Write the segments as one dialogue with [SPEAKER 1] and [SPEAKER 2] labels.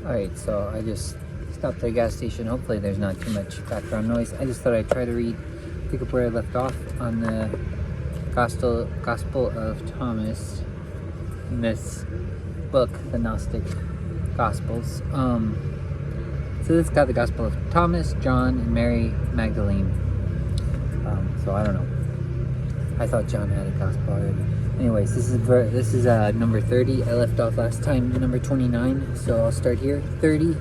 [SPEAKER 1] Alright, so I just stopped at a gas station. Hopefully there's not too much background noise. I just thought I'd try to pick up where I left off on the Gospel of Thomas in this book, the Gnostic Gospels. So this got the Gospel of Thomas, John, and Mary Magdalene. So I don't know. I thought John had a gospel already. Anyways, this is number 30. I left off last time number 29, so I'll start here. 30.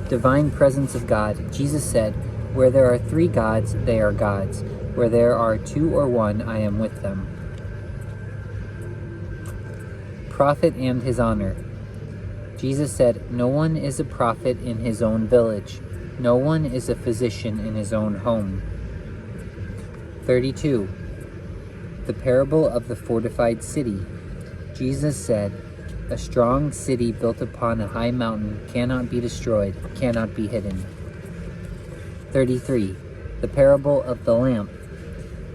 [SPEAKER 1] Divine presence of God. Jesus said, "Where there are 3 gods, they are gods. Where there are 2 or 1, I am with them." Prophet and his honor. Jesus said, "No one is a prophet in his own village. No one is a physician in his own home." 32. The parable of the fortified city. Jesus said, "A strong city built upon a high mountain cannot be destroyed, cannot be hidden." 33. The parable of the lamp.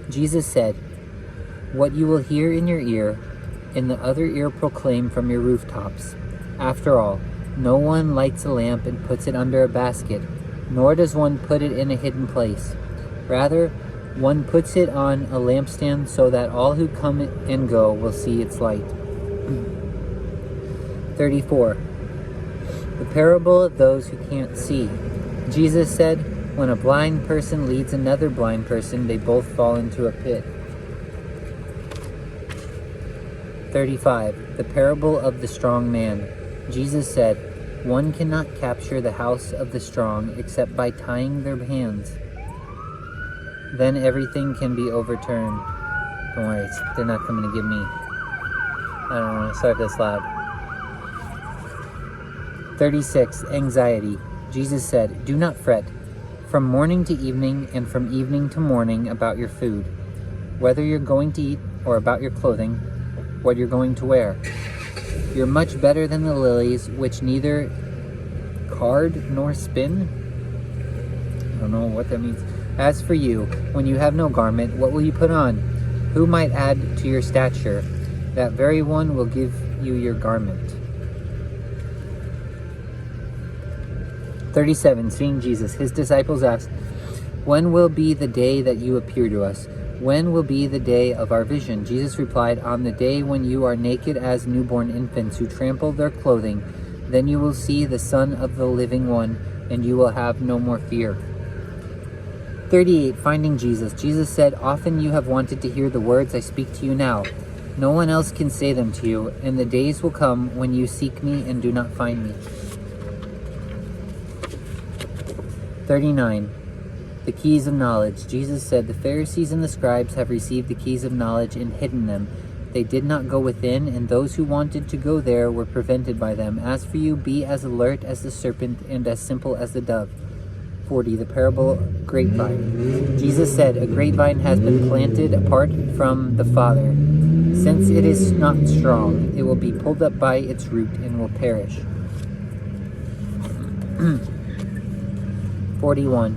[SPEAKER 1] Jesus said, "What you will hear in your ear, in the other ear proclaim from your rooftops. After all, no one lights a lamp and puts it under a basket, nor does one put it in a hidden place. Rather, one puts it on a lampstand so that all who come and go will see its light." 34. The parable of those who can't see. Jesus said, "When a blind person leads another blind person, they both fall into a pit." 35. The parable of the strong man. Jesus said, "One cannot capture the house of the strong except by tying their hands. Then everything can be overturned." Don't worry, they're not coming to get me. I don't want to start this loud. 36. Anxiety. Jesus said, "Do not fret from morning to evening and from evening to morning about your food, whether you're going to eat, or about your clothing, what you're going to wear. You're much better than the lilies, which neither card nor spin." I don't know what that means. "As for you, when you have no garment, what will you put on? Who might add to your stature? That very one will give you your garment." 37. Seeing Jesus, his disciples asked, "When will be the day that you appear to us? When will be the day of our vision?" Jesus replied, "On the day when you are naked as newborn infants who trample their clothing, then you will see the Son of the Living One, and you will have no more fear." 38. Finding Jesus. Jesus said, "Often you have wanted to hear the words I speak to you now. No one else can say them to you, and the days will come when you seek me and do not find me." 39. The keys of knowledge. Jesus said, "The Pharisees and the scribes have received the keys of knowledge and hidden them. They did not go within, and those who wanted to go there were prevented by them. As for you, be as alert as the serpent and as simple as the dove." 40. The parable of grapevine. Jesus said, "A grapevine has been planted apart from the Father. Since it is not strong, it will be pulled up by its root and will perish." 41.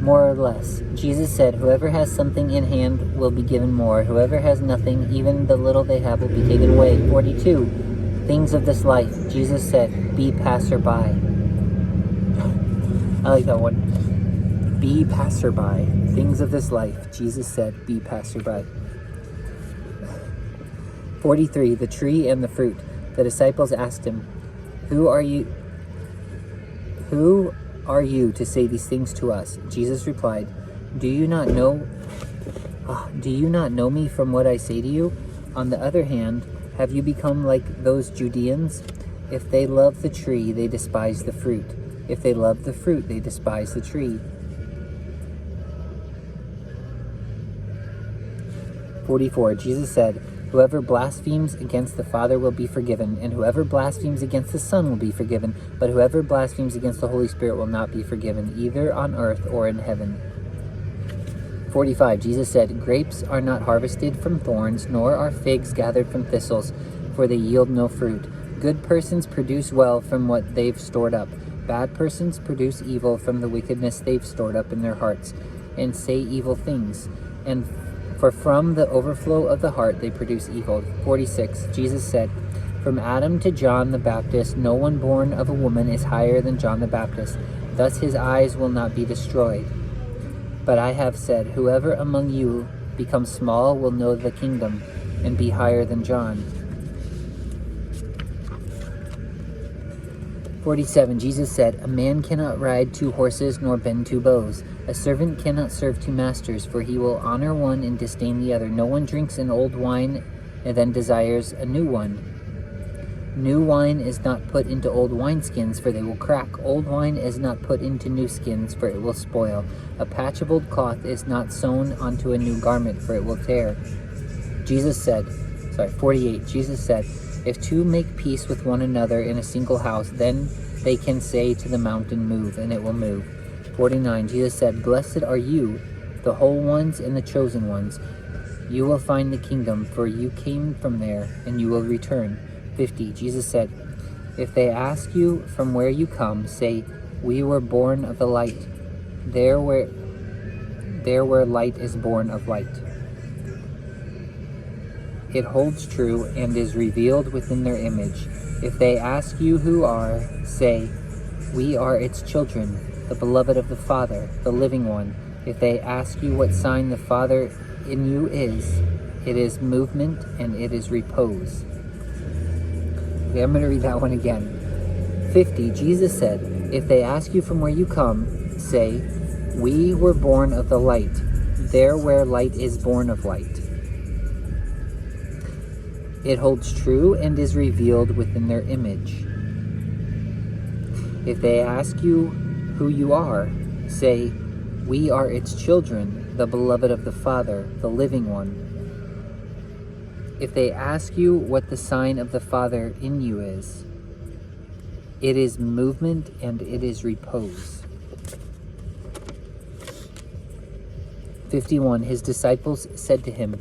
[SPEAKER 1] More or less. Jesus said, "Whoever has something in hand will be given more. Whoever has nothing, even the little they have, will be taken away." 42. Things of this life. Jesus said, "Be passerby." I like that one. Be passerby. Things of this life. Jesus said, "Be passerby." 43. The tree and the fruit. The disciples asked him, Who are you to say these things to us?" Jesus replied, Do you not know me from what I say to you? On the other hand, have you become like those Judeans? If they love the tree, they despise the fruit. If they love the fruit, they despise the tree. 44. Jesus said, "Whoever blasphemes against the Father will be forgiven, and whoever blasphemes against the Son will be forgiven, but whoever blasphemes against the Holy Spirit will not be forgiven, either on earth or in heaven." 45. Jesus said, "Grapes are not harvested from thorns, nor are figs gathered from thistles, for they yield no fruit. Good persons produce well from what they've stored up. Bad persons produce evil from the wickedness they've stored up in their hearts, and say evil things. For from the overflow of the heart they produce evil." 46. Jesus said, From Adam to John the Baptist, no one born of a woman is higher than John the Baptist. Thus his eyes will not be destroyed. But I have said, whoever among you becomes small will know the kingdom and be higher than John. 47. Jesus said, a man cannot ride 2 horses nor bend 2 bows. A servant cannot serve 2 masters, for he will honor one and disdain the other. No one drinks an old wine and then desires a new one. New wine is not put into old wineskins, for they will crack. Old wine is not put into new skins, for it will spoil. A patch of old cloth is not sewn onto a new garment, for it will tear. 48. Jesus said, if 2 make peace with one another in a single house, then they can say to the mountain, move, and it will move. 49. Jesus said, blessed are you, the whole ones and the chosen ones. You will find the kingdom, for you came from there, and you will return. 50. Jesus said, if they ask you from where you come, say, we were born of the light. There where light is born of light. It holds true and is revealed within their image. If they ask you who are, say, we are its children, the beloved of the Father, the living one. If they ask you what sign the Father in you is, it is movement and it is repose. Okay, I'm going to read that one again. 50. Jesus said, if they ask you from where you come, say, we were born of the light. There where light is born of light. It holds true and is revealed within their image. If they ask you who you are, say, we are its children, the beloved of the Father, the living one. If they ask you what the sign of the Father in you is, it is movement and it is repose. 51. His disciples said to him,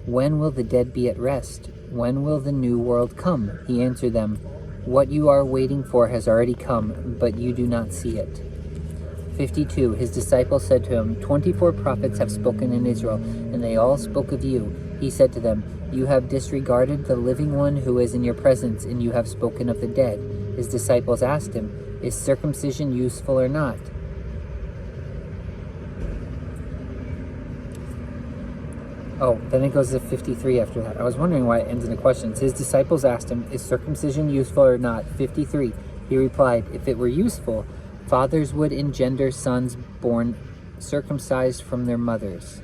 [SPEAKER 1] when will the dead be at rest? When will the new world come? He answered them, what you are waiting for has already come, but you do not see it. 52. His disciples said to him, 24 prophets have spoken in Israel, and they all spoke of you. He said to them, you have disregarded the living one who is in your presence, and you have spoken of the dead. His disciples asked him, is circumcision useful or not? Oh, then it goes to 53 after that. I was wondering why it ends in a question. His disciples asked him, is circumcision useful or not? 53. He replied, if it were useful, fathers would engender sons born circumcised from their mothers.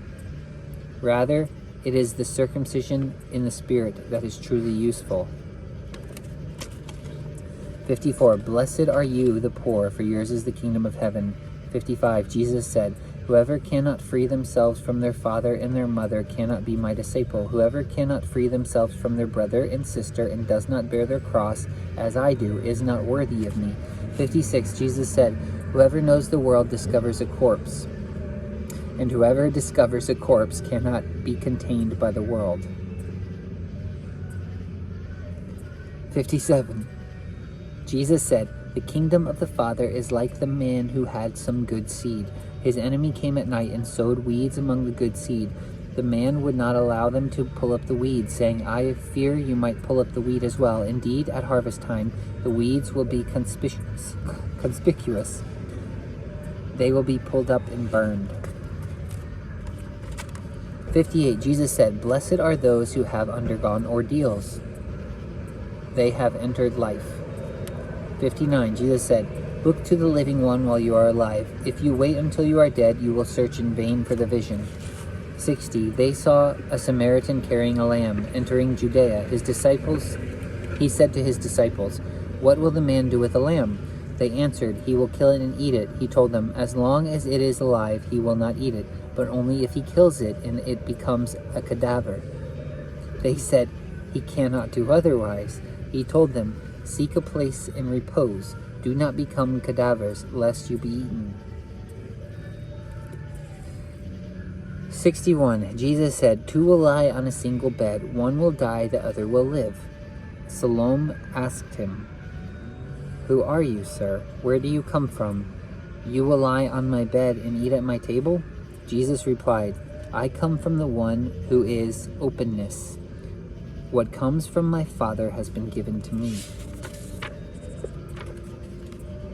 [SPEAKER 1] Rather, it is the circumcision in the spirit that is truly useful. 54. Blessed are you, the poor, for yours is the kingdom of heaven. 55. Jesus said, whoever cannot free themselves from their father and their mother cannot be my disciple. Whoever cannot free themselves from their brother and sister and does not bear their cross, as I do, is not worthy of me. 56. Jesus said, whoever knows the world discovers a corpse, and whoever discovers a corpse cannot be contained by the world. 57. Jesus said, the kingdom of the Father is like the man who had some good seed. His enemy came at night and sowed weeds among the good seed. The man would not allow them to pull up the weeds, saying, I fear you might pull up the weed as well. Indeed, at harvest time, the weeds will be conspicuous. They will be pulled up and burned. 58. Jesus said, blessed are those who have undergone ordeals. They have entered life. 59. Jesus said, look to the living one while you are alive. If you wait until you are dead, you will search in vain for the vision. 60. They saw a Samaritan carrying a lamb, entering Judea. He said to his disciples, what will the man do with the lamb? They answered, he will kill it and eat it. He told them, as long as it is alive, he will not eat it, but only if he kills it and it becomes a cadaver. They said, he cannot do otherwise. He told them, seek a place and repose. Do not become cadavers, lest you be eaten. 61. Jesus said, two will lie on a single bed. One will die, the other will live. Salome asked him, who are you, sir? Where do you come from? You will lie on my bed and eat at my table? Jesus replied, I come from the one who is openness. What comes from my Father has been given to me."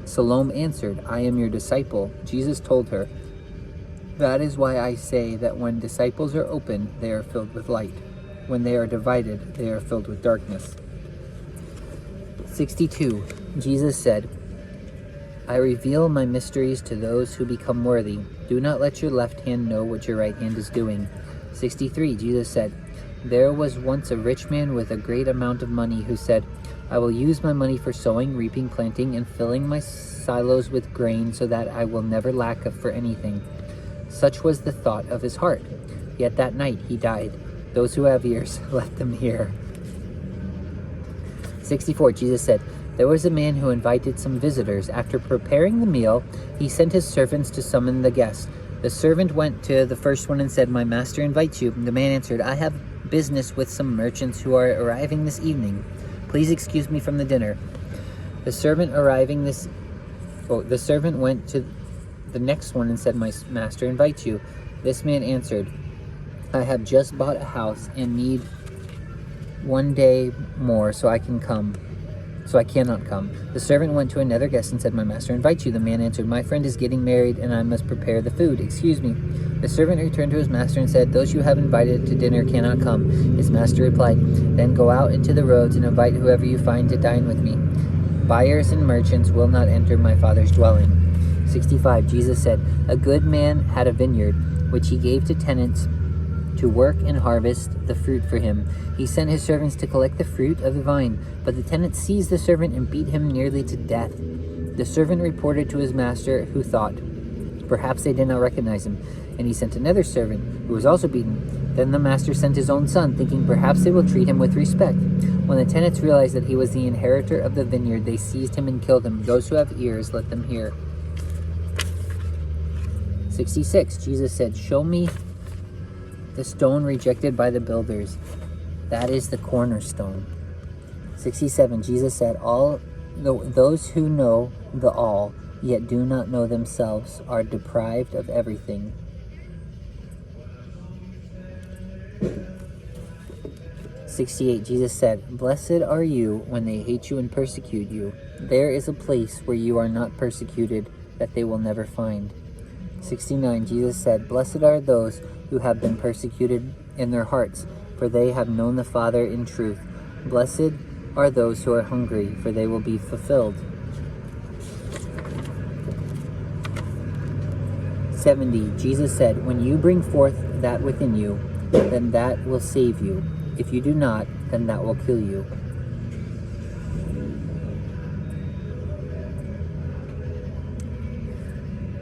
[SPEAKER 1] Salome answered, "I am your disciple." Jesus told her, "That is why I say that when disciples are open, they are filled with light. When they are divided, they are filled with darkness." 62. Jesus said, "I reveal my mysteries to those who become worthy. Do not let your left hand know what your right hand is doing." 63. Jesus said, "There was once a rich man with a great amount of money who said, 'I will use my money for sowing, reaping, planting, and filling my silos with grain so that I will never lack for anything.' Such was the thought of his heart. Yet that night he died. Those who have ears, let them hear." 64. Jesus said, "There was a man who invited some visitors. After preparing the meal, he sent his servants to summon the guests. The servant went to the first one and said, 'My master invites you.' The man answered, 'I have business with some merchants who are arriving this evening. Please excuse me from the dinner.' The servant went to the next one and said, 'My master invites you.' This man answered, 'I have just bought a house and need one day more, so I cannot come.' The servant went to another guest and said, 'My master invites you.' The man answered, 'My friend is getting married and I must prepare the food. Excuse me.' The servant returned to his master and said, 'Those you have invited to dinner cannot come.' His master replied, 'Then go out into the roads and invite whoever you find to dine with me. Buyers and merchants will not enter my Father's dwelling.' 65. Jesus said, 'A good man had a vineyard, which he gave to tenants to work and harvest the fruit for him. He sent his servants to collect the fruit of the vine, but the tenants seized the servant and beat him nearly to death. The servant reported to his master, who thought, 'Perhaps they did not recognize him,' and he sent another servant, who was also beaten. Then the master sent his own son, thinking perhaps they will treat him with respect. When the tenants realized that he was the inheritor of the vineyard, they seized him and killed him. Those who have ears, let them hear." 66. Jesus said, "Show me the stone rejected by the builders. That is the cornerstone." 67. Jesus said, Those who know the all, yet do not know themselves, are deprived of everything." 68. Jesus said, "Blessed are you when they hate you and persecute you. There is a place where you are not persecuted that they will never find." 69. Jesus said, "Blessed are those who have been persecuted in their hearts, for they have known the Father in truth. Blessed are those who are hungry, for they will be fulfilled." 70. Jesus said, "When you bring forth that within you, then that will save you. If you do not, then that will kill you."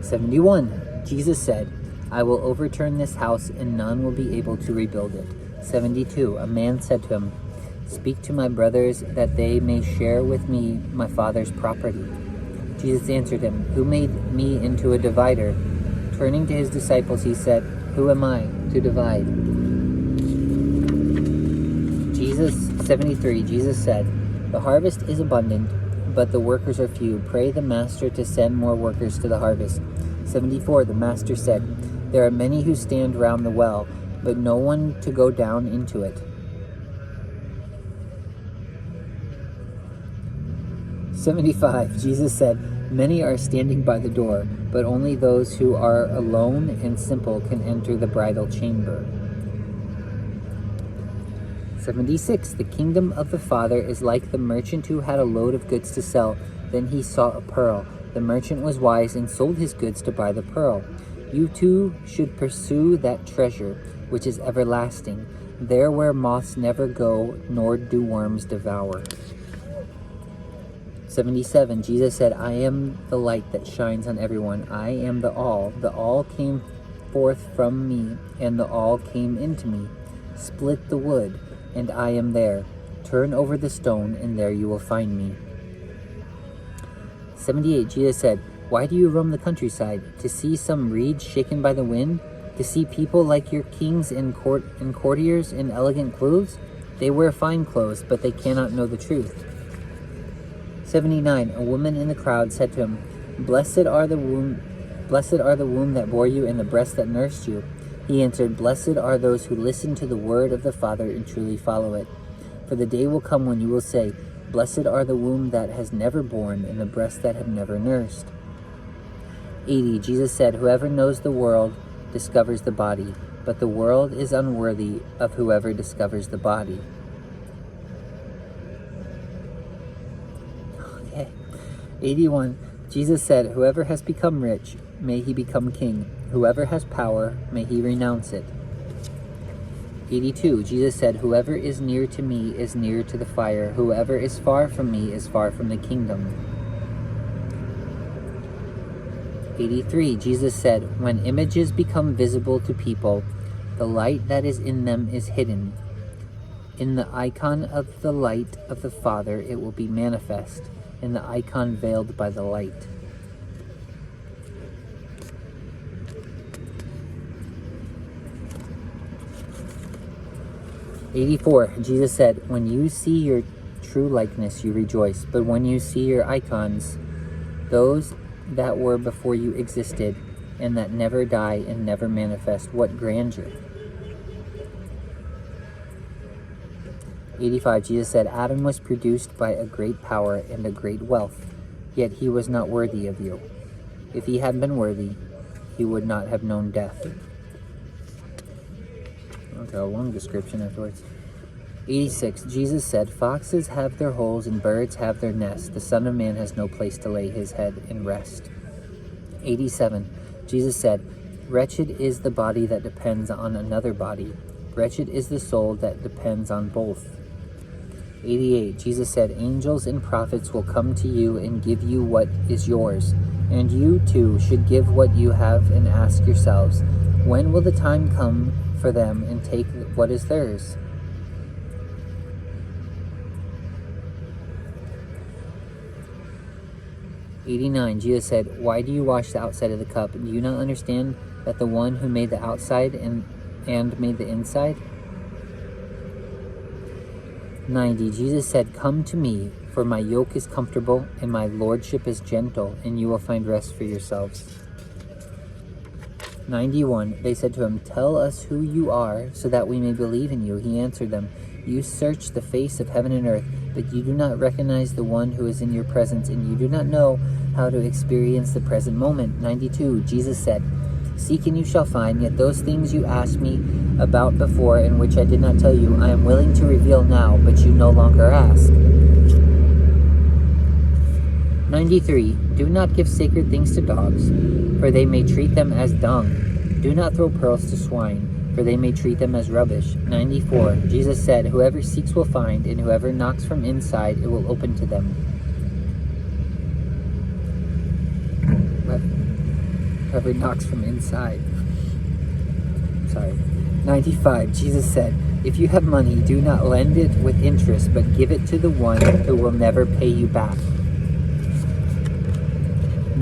[SPEAKER 1] 71. Jesus said, "I will overturn this house, and none will be able to rebuild it." 72. A man said to him, "Speak to my brothers that they may share with me my Father's property." Jesus answered him, "Who made me into a divider?" Turning to his disciples, he said, "Who am I to divide?" 73. Jesus said, "The harvest is abundant, but the workers are few. Pray the master to send more workers to the harvest." 74. The master said, "There are many who stand round the well, but no one to go down into it." 75. Jesus said, "Many are standing by the door, but only those who are alone and simple can enter the bridal chamber." 76. The kingdom of the Father is like the merchant who had a load of goods to sell. Then he saw a pearl. The merchant was wise and sold his goods to buy the pearl. You too should pursue that treasure, which is everlasting, there where moths never go, nor do worms devour. 77. Jesus said, "I am the light that shines on everyone. I am the all. The all came forth from me, and the all came into me. Split the wood, and I am there. Turn over the stone, and there you will find me." 78. Jesus said, "Why do you roam the countryside? To see some reeds shaken by the wind? To see people like your kings and courtiers in elegant clothes? They wear fine clothes, but they cannot know the truth." 79. A woman in the crowd said to him, Blessed are the womb that bore you and the breast that nursed you." He answered, "Blessed are those who listen to the word of the Father and truly follow it." For the day will come when you will say, Blessed are the womb that has never borne, and the breasts that have never nursed. 80. Jesus said, Whoever knows the world discovers the body, but the world is unworthy of whoever discovers the body. Okay. 81. Jesus said, Whoever has become rich, may he become king. Whoever has power, may he renounce it. 82. Jesus said, Whoever is near to me is near to the fire. Whoever is far from me is far from the kingdom. 83. Jesus said, When images become visible to people, the light that is in them is hidden. In the icon of the light of the Father, it will be manifest. In the icon veiled by the light. 84. Jesus said, When you see your true likeness, you rejoice. But when you see your icons, those that were before you existed, and that never die and never manifest, what grandeur. 85. Jesus said, Adam was produced by a great power and a great wealth, yet he was not worthy of you. If he had been worthy, he would not have known death. Okay, a long description afterwards. 86. Jesus said, Foxes have their holes and birds have their nests. The Son of Man has no place to lay his head and rest. 87. Jesus said, Wretched is the body that depends on another body. Wretched is the soul that depends on both. 88. Jesus said, Angels and prophets will come to you and give you what is yours. And you too should give what you have and ask yourselves, when will the time come for them and take what is theirs? 89. Jesus said, Why do you wash the outside of the cup? Do you not understand that the one who made the outside and made the inside? 90. Jesus said, Come to me, for my yoke is comfortable and my lordship is gentle, and you will find rest for yourselves. 91. They said to him, Tell us who you are, so that we may believe in you. He answered them, You search the face of heaven and earth, but you do not recognize the one who is in your presence, and you do not know how to experience the present moment. 92. Jesus said, Seek and you shall find, yet those things you asked me about before, and which I did not tell you, I am willing to reveal now, but you no longer ask. 93. Do not give sacred things to dogs, for they may treat them as dung. Do not throw pearls to swine, for they may treat them as rubbish. 94. Jesus said, Whoever seeks will find, and whoever knocks from inside, it will open to them. Whoever knocks from inside. Sorry. 95. Jesus said, If you have money, do not lend it with interest, but give it to the one who will never pay you back.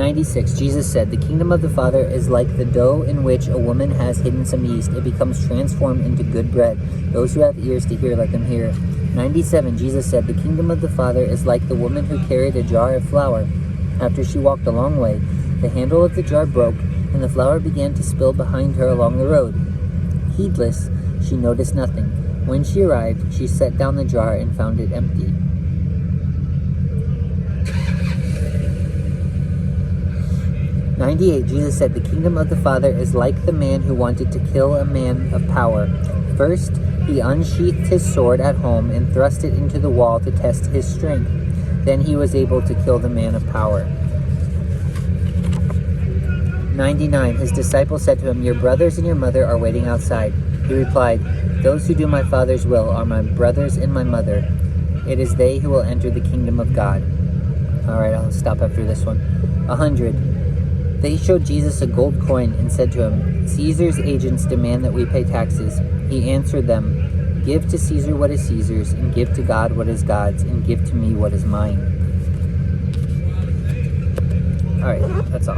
[SPEAKER 1] 96. Jesus said, The kingdom of the Father is like the dough in which a woman has hidden some yeast. It becomes transformed into good bread. Those who have ears to hear, let them hear. 97. Jesus said, The kingdom of the Father is like the woman who carried a jar of flour. After she walked a long way, the handle of the jar broke, and the flour began to spill behind her along the road. Heedless, she noticed nothing. When she arrived, she set down the jar and found it empty. 98. Jesus said, The kingdom of the Father is like the man who wanted to kill a man of power. First, he unsheathed his sword at home and thrust it into the wall to test his strength. Then he was able to kill the man of power. 99. His disciples said to him, Your brothers and your mother are waiting outside. He replied, Those who do my Father's will are my brothers and my mother. It is they who will enter the kingdom of God. Alright, I'll stop after this one. 100. They showed Jesus a gold coin and said to him, Caesar's agents demand that we pay taxes. He answered them, Give to Caesar what is Caesar's, and give to God what is God's, and give to me what is mine. Alright, that's all.